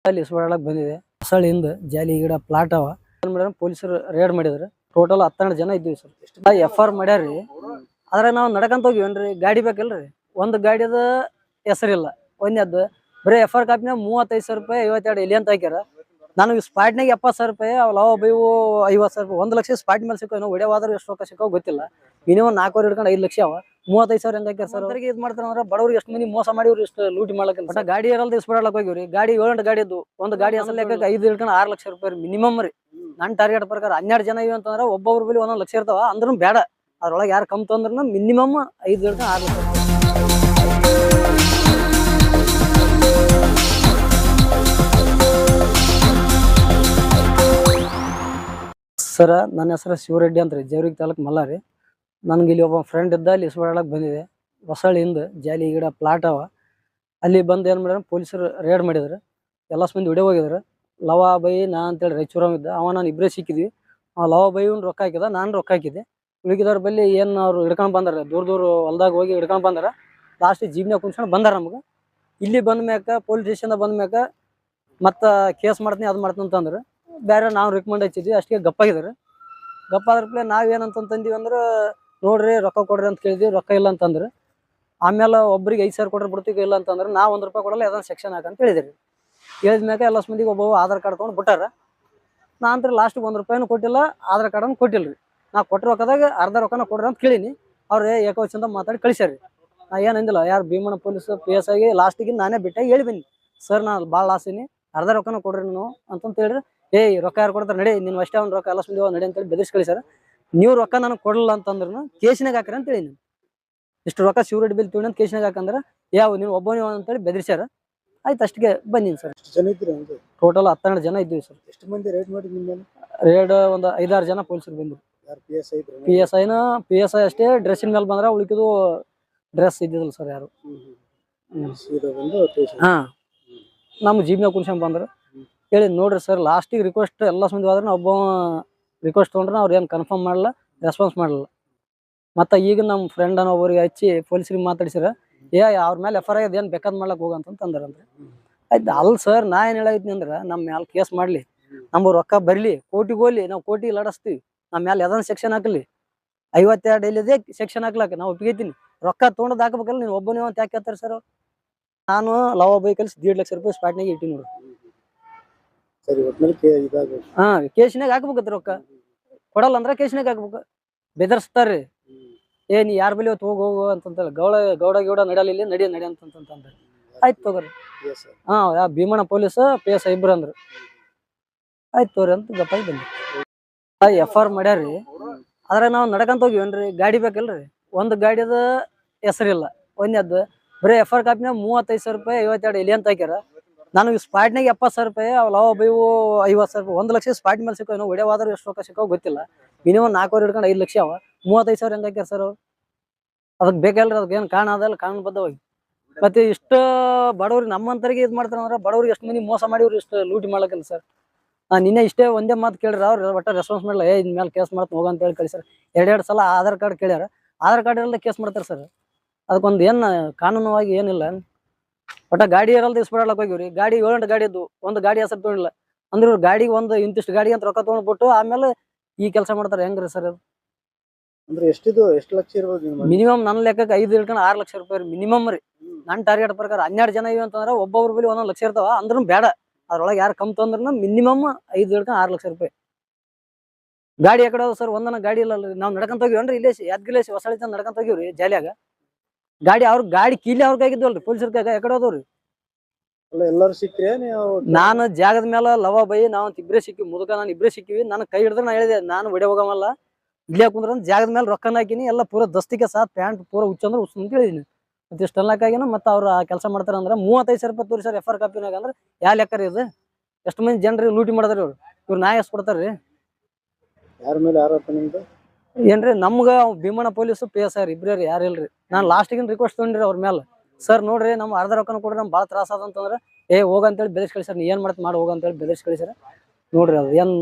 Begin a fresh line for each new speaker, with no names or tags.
ಅಲ್ಲಿ ಇಸ್ಬಾಡಕ್ ಬಂದಿದೆ. ಹೊಸಳಿಂದ ಜಾಲಿ ಗಿಡ ಪ್ಲಾಟ್ ಅವ. ಏನ್ ಮಾಡ್ಯಾರ ಪೊಲೀಸರು ರೇಡ್ ಮಾಡಿದ್ರು. ಟೋಟಲ್ 12 ಜನ ಇದ್ದೀವಿ ಸರ್. FR ಮಾಡ್ಯಾರಿ. ಆದ್ರೆ ನಾವು ನಡ್ಕಂತ ಹೋಗಿವೇನ್ರಿ, ಗಾಡಿ ಬೇಕಲ್ರಿ. ಒಂದು ಗಾಡಿದ ಹೆಸರಿಲ್ಲ. ಒಂದೇದ್ದು ಬರೀ FR ಕಾಪಿನ 35,000 ರೂಪಾಯಿ 52 ಎಲ್ಲಿ ಅಂತ ಹಾಕ್ಯಾರ. ನನಗೆ ಸ್ಪಾಟ್ನಾಗ 70,000 ರೂಪಾಯಿ, ಲವ್ ಬೈವು 50,000 ರೂಪಾಯಿ, 1 ಲಕ್ಷ ಸ್ಪಾಟ್ ಮೇಲೆ ಸಿಕ್ಕೋ. ಏನೋ ಹೊಡೆವಾದ್ರೆ ಎಷ್ಟು ರೊಕ್ಕ ಸಿಕ್ಕೋ ಗೊತ್ತಿಲ್ಲ. ಮಿನಿಮಮ್ 4 ಹಿಡ್ಕೊಂಡು 5 ಲಕ್ಷ ಅವ. 35,000 ಹೆಂಗ್ ಹಾಕ್ಯಾರ ಸರ್. ಅವ್ರಿಗೆ ಇದು ಮಾಡ್ತಾರ ಅಂದ್ರೆ ಬಡವ್ರಿಗೆ ಎಷ್ಟು ಮಂದಿ ಮೋಸ ಮಾಡಿ ಇಷ್ಟು ಲೂಟಿ ಮಾಡ್ಲಕ್ಕ. ಬಟ್ ಗಾಡಿ ಇರಲ್ದು ಇಸ್ಬಿಡಕ್ ಹೋಗಿವ್ರಿ. ಗಾಡಿ 7 ಗಾಡಿ ಇದ್ದು, ಒಂದು ಗಾಡಿ ಅಸಲ್ ಲೆಕ್ಕಕ್ಕೆ 5 ಹಿಡ್ಕೊಂಡು 6 ಲಕ್ಷ ರೂಪಾಯಿ ಮಿನಿಮಮ್ ರೀ. ನನ್ನ ಟಾರ್ಗೆಟ್ ಪ್ರಕಾರ 12 ಜನ ಇವೆ ಅಂತಂದ್ರೆ ಒಬ್ಬೊಬ್ರ ಬಳಿ 1 ಲಕ್ಷ ಇರ್ತಾವ. ಅಂದ್ರೂ ಬೇಡ, ಅದ್ರೊಳಗೆ ಯಾರು ಕಮ್ತು ಅಂದ್ರೂ ಮಿನಿಮಮ್ 5 ಹಿಡ್ಕೊಂಡು 6 ಲಕ್ಷ. ಸರ, ನನ್ನ ಹೆಸರು ಶಿವರೆಡ್ಡಿ ಅಂತ ರೀ, ಜೇವರ್ಗಿ ತಾಲೂಕು ಮಲ್ಲಾರಿ. ನನಗೆ ಇಲ್ಲಿ ಒಬ್ಬ ಫ್ರೆಂಡ್ ಇದ್ದ, ಅಲ್ಲಿ ಇಸ್ಬಾಡಕ್ ಬಂದಿದೆ. ಹೊಸಳಿಂದ ಜಾಲಿ ಗಿಡ ಪ್ಲಾಟ್ ಅವ. ಅಲ್ಲಿ ಬಂದು ಏನು ಮಾಡ್ಯಾರ ಪೊಲೀಸರು ರೇಡ್ ಮಾಡಿದ್ರು. ಎಲ್ಲ ಮಂದಿ ಹೊಡೆ ಹೋಗಿದ್ರು. ಲವ ಬೈ ನಾ ಅಂತೇಳಿ ರಾಯಚೂರಾಗ ಇದ್ದ ಅವ, ನಾನು ಇಬ್ಬರೇ ಸಿಕ್ಕಿದ್ವಿ. ಲವ ಬೈನ್ ರೊಕ್ಕ ಹಾಕಿದ, ನಾನು ರೊಕ್ಕ ಹಾಕಿದ್ದೆ. ಉಳಿಕಿದವ್ರ ಬಲ್ಲಿ ಏನು ಅವ್ರು ಹಿಡ್ಕೊಂಡು ಬಂದಾರ, ದೂರ ಹೊಲ್ದಾಗ ಹೋಗಿ ಹಿಡ್ಕೊಂಡು ಬಂದಾರ. ಲಾಸ್ಟ್ ಜೀಬ್ನಾಗ ಕುಂತ್ಕೊಂಡು ಬಂದಾರ. ನಮ್ಗೆ ಇಲ್ಲಿ ಬಂದ ಮ್ಯಾಕ ಪೊಲೀಸ್ ಸ್ಟೇಷನ್ದಾಗ ಬಂದ ಮ್ಯಾಕ ಮತ್ತು ಕೇಸ್ ಮಾಡ್ತೀನಿ ಅದು ಮಾಡ್ತೀನಿ ಅಂತಂದ್ರೆ ಬೇರೆ ನಾವು ರಿಕಮೆಂಡ್ ಹಚ್ಚಿದ್ವಿ. ಅಷ್ಟೇ ಗಪ್ಪಾಗಿದ್ದಾರೆ. ಗಪ್ಪಾದ್ರಪ್ಲೆ ನಾವೇನಂತಂದೀವಿ ಅಂದ್ರೆ, ನೋಡ್ರಿ ರೊಕ್ಕ ಕೊಡ್ರಿ ಅಂತ ಕೇಳಿದ್ವಿ. ರೊಕ್ಕ ಇಲ್ಲ ಅಂತಂದ್ರೆ ಆಮೇಲೆ ಒಬ್ರಿಗೆ 5,000 ಕೊಡ್ರಿ ಬಿಡ್ತೀವಿ. ಇಲ್ಲ ಅಂತಂದ್ರೆ ನಾವು 1 ರೂಪಾಯಿ ಕೊಡಲ್ಲ, ಅದನ್ನು ಸೆಕ್ಷನ್ ಹಾಕಂತ ಹೇಳಿದ್ರಿ. ಹೇಳಿದ್ಮ್ಯಾಕ ಎಲ್ಲ ಮಂದಿಗೆ ಒಬ್ಬ ಆಧಾರ್ ಕಾರ್ಡ್ ತೊಗೊಂಡು ಬಿಟ್ಟಾರ. ನಾ ಅಂದ್ರೆ ಲಾಸ್ಟಿಗೆ 1 ರೂಪಾಯಿನೂ ಕೊಟ್ಟಿಲ್ಲ, ಆಧಾರ್ ಕಾರ್ಡನ್ನು ಕೊಟ್ಟಿಲ್ಲ ರೀ. ನಾ ಕೊಟ್ಟ ರೊಕ್ಕದಾಗ ಅರ್ಧ ರೊಕ್ಕನ ಕೊಡ್ರಿ ಅಂತ ಕೇಳೀನಿ. ಅವ್ರು ಏಕವಚನದ ಮಾತಾಡಿ ಕಳಿಸ್ಯಾರಿ. ನಾ ಏನಂದಿಲ್ಲ, ಯಾರು ಭೀಮಣ್ಣ ಪೊಲೀಸ್ PS ಆಗಿ ಲಾಸ್ಟಿಗೆ ನಾನೇ ಬಿಟ್ಟೆ ಹೇಳಿ ಬನ್ನಿ, ಸರ್ ನಾನು ಭಾಳ ಲಾಸಿನಿ, ಅರ್ಧ ರೊಕ್ಕನ ಕೊಡ್ರಿ ನೀವು ಅಂತಂತ ಹೇಳ್ರಿ. ರೊಕ್ಕ ಯಾರು ಕೊಡ್ತಾರೆ ನಡಿ, ನೀನು ಅಷ್ಟೇ ಒಂದು ರೊಕ್ಕ ಎಲ್ಲ ಮಂದಿ ನಡಿ ಅಂತೇಳಿ ಬೆದರಿಸಿ ಕಳಿಸ್ಯಾರ. ನೀವು ರೊಕ್ಕ ನನಗೆ ಕೊಡಲಿಲ್ಲ ಅಂತಂದ್ರೂ ಕೇಸಿನಾಗ ಹಾಕ್ರಿ ಅಂತ ಹೇಳಿ. ಇಷ್ಟು ರೊಕ್ಕ ಶಿವರೆಡ್ಡಿ ಬಿಲ್ ತೊಗೊಂಡು ಅಂತ ಕೇಸಿನಾಗ ಹಾಕಂದ್ರೆ ನೀವು ಒಬ್ಬನೇ ಅಂತೇಳಿ ಬೆದರಿಸ್ಯಾರ. ಆಯ್ತು, ಅಷ್ಟಿಗೆ ಬಂದೀನಿ ಸರ್. ಟೋಟಲ್ 12 ಜನ ಇದ್ದೀವಿ ಸರ್.
ಎಷ್ಟು ಮಂದಿ ರೇಡ್ ಮಾಡಿ ನಿಮ್ಮಲ್ಲಿ?
ರೇಡ್ ಒಂದು 5-6 ಜನ ಪೊಲೀಸರು ಬಂದರು. PSI ಅಷ್ಟೇ ಡ್ರೆಸ್ಸಿನ ಮೇಲೆ ಬಂದ್ರೆ, ಉಳಿಕಿದು ಡ್ರೆಸ್ ಇದ್ದಿದ್ದಿಲ್ಲ ಸರ್ ಯಾರು. ಹಾಂ, ನಮ್ಮ ಜೀಬ್ನಾಗ ಕುಣ್ಸ್ಕೊಂಡ್ ಬಂದ್ರು. ಹೇಳಿ ನೋಡ್ರಿ ಸರ್, ಲಾಸ್ಟಿಗೆ ರಿಕ್ವೆಸ್ಟ್ ಎಲ್ಲ ಮಂದಿ ಹೋದ್ರೆ ಒಬ್ಬ ರಿಕ್ವೆಸ್ಟ್ ತೊಗೊಂಡ್ರೆ ಅವ್ರು ಏನು ಕನ್ಫರ್ಮ್ ಮಾಡಲ್ಲ, ರೆಸ್ಪಾನ್ಸ್ ಮಾಡಲ್ಲ. ಮತ್ತು ಈಗ ನಮ್ಮ ಫ್ರೆಂಡ್ ಒಬ್ಬರಿಗೆ ಹಚ್ಚಿ ಪೊಲೀಸ್ರಿಗೆ ಮಾತಾಡ್ಸಿರ, ಅವ್ರ ಮೇಲೆ FR ಆಗಿದೆ, ಏನು ಬೇಕಾದ್ ಮಾಡ್ಲಕ್ಕೆ ಹೋಗಂತಂದ್ರೆ. ಆಯ್ತು ಅಲ್ಲ ಸರ್, ನಾ ಏನು ಹೇಳಾಯ್ತೀನಿ ಅಂದ್ರೆ, ನಮ್ಮ ಮೇಲೆ ಕೇಸ್ ಮಾಡಲಿ, ನಮ್ಮ ರೊಕ್ಕ ಬರಲಿ, ಕೋರ್ಟಿಗೆ ಹೋಗ್ಲಿ, ನಾವು ಕೋರ್ಟಿಗೆ ಲಡಿಸ್ತೀವಿ. ನಮ್ಮ ಮೇಲೆ ಯಾವ್ದೊಂದು ಸೆಕ್ಷನ್ ಹಾಕಲಿ, 52 ಇಲ್ಲಿದೆ ಸೆಕ್ಷನ್ ಹಾಕ್ಲಕ್ಕ ನಾವು ಒಪ್ಪಿಗೆತೀನಿ. ರೊಕ್ಕ ತೊಗೊಂಡು ಹಾಕ್ಬೇಕಲ್ಲ, ನೀನು ಒಬ್ಬನೇ ಅಂತ ಯಾಕೆ ಹೇಳ್ತಾರೆ ಸರ್. ನಾನು ಲವ ಬೈ ಕಲಿಸಿ 1.5 ಲಕ್ಷ ರೂಪಾಯಿ ಸ್ಪಾಟ್ನಾಗ ಇಟ್ಟು ನೋಡಿ. ಹಾಂ, ಕೇಸಿನಾಗ ಹಾಕ್ಬೇಕತ್ರಿ. ರೊಕ್ಕ ಕೊಡಲ್ಲ ಅಂದ್ರೆ ಕೇಸಿನಾಗ ಹಾಕ್ಬೇಕು. ಬೆದರ್ಸ್ತಾರ್ರಿ. ನೀ ಯಾರ ಬಳಿ ಹೊತ್ತು ಹೋಗು ಅಂತಂತಾರೆ. ಗೌಡ ನಡಿಯಲ್ಲ, ಇಲ್ಲಿ ನಡಿ ಅಂತಂತಾರೆ. ಆಯ್ತು ತಗೋರಿ. ಹಾಂ, ಭೀಮಣ್ಣ ಪೊಲೀಸ್ PSI ಇಬ್ರು ಅಂದ್ರು. ಆಯ್ತು ತೋರಿ ಅಂತ ಗಪ್ಪಾಗಿ ಬಂದ್ವಿ. FR ಮಾಡ್ಯಾರಿ. ಆದ್ರೆ ನಾವು ನಡ್ಕಂತ ಹೋಗಿವೇನ್ರಿ, ಗಾಡಿ ಬೇಕಲ್ರಿ. ಒಂದು ಗಾಡಿದ ಹೆಸರಿಲ್ಲ. ಒಂದೇದ್ದು ಬರೀ FR ಕಾಪಿನ 35,000 ರೂಪಾಯಿ 52 ಎಲ್ಲಿ ಅಂತ ಹಾಕ್ಯಾರ. ನನಗೆ ಸ್ಪಾಟ್ನಾಗ 70,000 ರೂಪಾಯಿ, ಲವ್ ಬೈವು 50,000 ರೂಪಾಯಿ, 1 ಲಕ್ಷ ಸ್ಪಾಟ್ ಮೇಲೆ ಸಿಕ್ಕೋ. ಏನೋ ಹೊಡೆವಾದ್ರೆ ಎಷ್ಟು ರೊಕ್ಕ ಸಿಕ್ಕೋ ಗೊತ್ತಿಲ್ಲ. ಮಿನಿಮಮ್ 4 ಹಿಡ್ಕೊಂಡು 5 ಲಕ್ಷ ಅವ. 35,000 ಹೆಂಗ್ ಹಾಕ್ಯಾರ ಸರ್ ಅವ್ರು. ಅದಕ್ಕೆ ಬೇಕಲ್ರಿ, ಅದಕ್ಕೆ ಏನು ಕಾರಣ ಅದಲ್ಲ, ಕಾನೂನುಬದ್ಧವಾಗಿ. ಮತ್ತೆ ಇಷ್ಟು ಬಡವ್ರಿಗೆ ನಮ್ಮಂತರಿಗೆ ಇದು ಮಾಡ್ತಾರೆ ಅಂದ್ರೆ, ಬಡವ್ರಿಗೆ ಎಷ್ಟು ಮಂದಿ ಮೋಸ ಮಾಡಿ ಇವ್ರು ಇಷ್ಟು ಲೂಟಿ ಮಾಡ್ಲಕ್ಕಲ್ಲ ಸರ್. ನಾನು ನಿನ್ನೆ ಇಷ್ಟೇ ಒಂದೇ ಮಾತು ಕೇಳಿದ್ರೆ ಅವ್ರು ಒಟ್ಟ ರೆಸ್ಪಾನ್ಸ್ ಮಾಡಲ್ಲ. ಇನ್ ಮೇಲೆ ಕೇಸ್ ಮಾಡ್ತೀನಿ ಹೋಗ ಅಂತ ಹೇಳಿ ಕಳಿಸ್ಯಾರ. 2 ಸಲ ಆಧಾರ್ ಕಾರ್ಡ್ ಕೇಳ್ಯಾರ. ಆಧಾರ್ ಕಾರ್ಡ್ ಇರಲ್ಲ ಕೇಸ್ ಮಾಡ್ತಾರೆ ಸರ್. ಅದಕ್ಕೊಂದು ಏನು ಕಾನೂನುವಾಗಿ ಏನಿಲ್ಲ. ಒಟ್ಟ ಗಾಡಿ ಇರಲ್ದು ಇಸ್ಬಿಡಕ್ ಹೋಗಿವ್ರಿ. ಗಾಡಿ 7 ಗಾಡಿ ಇದ್ದು, ಒಂದು ಗಾಡಿ ಹೆಸರು ತೊಗೊಂಡಿಲ್ಲ ಅಂದ್ರೆ ಗಾಡಿಗೆ ಒಂದು ಇಂತಿಷ್ಟು ಗಾಡಿ ಅಂತ ರೊಕ್ಕ ತೊಗೊಂಡ್ಬಿಟ್ಟು ಆಮೇಲೆ ಈ ಕೆಲಸ ಮಾಡ್ತಾರೆ. ಹೆಂಗ್ರಿ ಸರ್ ಅದು?
ಅಂದ್ರೆ ಎಷ್ಟು ಲಕ್ಷ ಇರ್ಬೋದು
ಮಿನಿಮಮ್ ನನ್ನ ಲೆಕ್ಕಕ್ಕೆ 5 ಹಿಡ್ಕೊಂಡು 6 ಲಕ್ಷ ರೂಪಾಯಿ ಮಿನಿಮಮ್ ರೀ. ನನ್ನ ಟಾರ್ಗೆಟ್ ಪ್ರಕಾರ 12 ಜನ ಇವೆ ಅಂತಂದ್ರೆ ಒಬ್ಬೊಬ್ರ ಬಳಿ 1 ಲಕ್ಷ ಇರ್ತಾವ. ಅಂದ್ರೂ ಬೇಡ, ಅದ್ರೊಳಗೆ ಯಾರು ಕಮ್ತು ಅಂದ್ರೂ ಮಿನಿಮಮ್ 5 ಹಿಡ್ಕೊಂಡು 6 ಲಕ್ಷ ರೂಪಾಯಿ. ಗಾಡಿ ಯಾಕಡೆ ಹೋದ ಸರ್? ಒಂದನ ಗಾಡಿ ಇಲ್ಲ. ನಾವು ನಡ್ಕೊಂತ ಹೋಗಿವನ್ರಿ, ಇಲ್ಲೇ ಯಾದಗಿರಿ ಹೊಸಳಿ ತನಕ ನಡ್ಕೊಂತ ಹೋಗಿವ್ರಿ ಜಾಲಿಯಾಗ. ಗಾಡಿ ಕೀಲಿ ಅವ್ರ ಕೈಗಿದ್ವಲ್ರಿ, ಪೊಲೀಸರ ಕೈಗ. ಯಾಕಡೆ ಹೋದವ್ರಿ?
ಎಲ್ಲರೂ ಸಿಕ್ಕ್ರಿ?
ನಾನು ಜಾಗದ ಮೇಲೆ ಲವ ಬೈ ನಾವು ಇಬ್ಬರೇ ಸಿಕ್ಕಿವಿ. ಮುದುಕ ನಾನು ಇಬ್ಬರೇ ಸಿಕ್ಕಿವಿ. ನನಗೆ ಕೈ ಹಿಡಿದ್ರೆ ನಾ ಹೇಳಿದೆ, ನಾನು ಹೊಡೆ ಹೋಗಮಲ್ಲ, ಇಲ್ಲೇ ಕುಂದ್ರ ಜಾಗದ ಮೇಲೆ ರೊಕ್ಕನ ಹಾಕಿನಿ. ಎಲ್ಲ ಪೂರ ದಸ್ತಿಗೆ ಸಾತ್ ಪ್ಯಾಂಟ್ ಪೂರ ಹುಚ್ಚಂದ್ರೆ ಹುಚ್ಚ ಅಂತ ಹೇಳಿದೀನಿ. ಮತ್ತೆ ಇಷ್ಟೆಲ್ಲಕ್ಕಾಗಿನ ಮತ್ತೆ ಅವ್ರು ಆ ಕೆಲಸ ಮಾಡ್ತಾರೆ ಅಂದ್ರೆ 35,000 ರೂಪಾಯಿ ತೋರಿ ಸರ್ FR ಕಾಪಿನಾಗ. ಅಂದ್ರೆ ಯಾವ ಲೆಕ್ಕ ರೀ ಇದು? ಎಷ್ಟು ಮಂದಿ ಜನರಿಗೆ ಲೂಟಿ ಮಾಡಿದಾರೆ ಇವ್ರು ನ್ಯಾಯ ಎಷ್ಟು ಕೊಡ್ತಾರ್ರಿ?
ಯಾರ ಮೇಲೆ ಆರೋಪ ನಿಮ್ದು?
ಏನ್ರಿ, ನಮ್ಗ ಭೀಮಣ್ಣ ಪೊಲೀಸ್ PSI ಇಬ್ರೇ ರೀ, ಯಾರು ಇಲ್ರಿ. ನಾನು ಲಾಸ್ಟಿಗೆ ರಿಕ್ವೆಸ್ಟ್ ತೊಗೊಂಡ್ರಿ ಅವ್ರ ಮೇಲೆ, ಸರ್ ನೋಡ್ರಿ ನಮ್ಮ ಅರ್ಧ ರೊಕ್ಕನ ಕೊಡ್ರಿ, ನಮ್ಗೆ ಭಾಳ ತ್ರಾಸ ಅದಂತಂದ್ರೆ ಹೋಗಂತೇಳಿ ಬೆದರಿಸಿ ಕಳಿಸ್ಯಾರ. ನೀ ಏನು ಮಾಡ್ತಿ ಮಾಡಿ ಹೋಗಂತೇಳಿ ಬೆದರಿಸಿ ಕಳಿಸ್ಯಾರ. ನೋಡ್ರಿ ಅದು ಏನು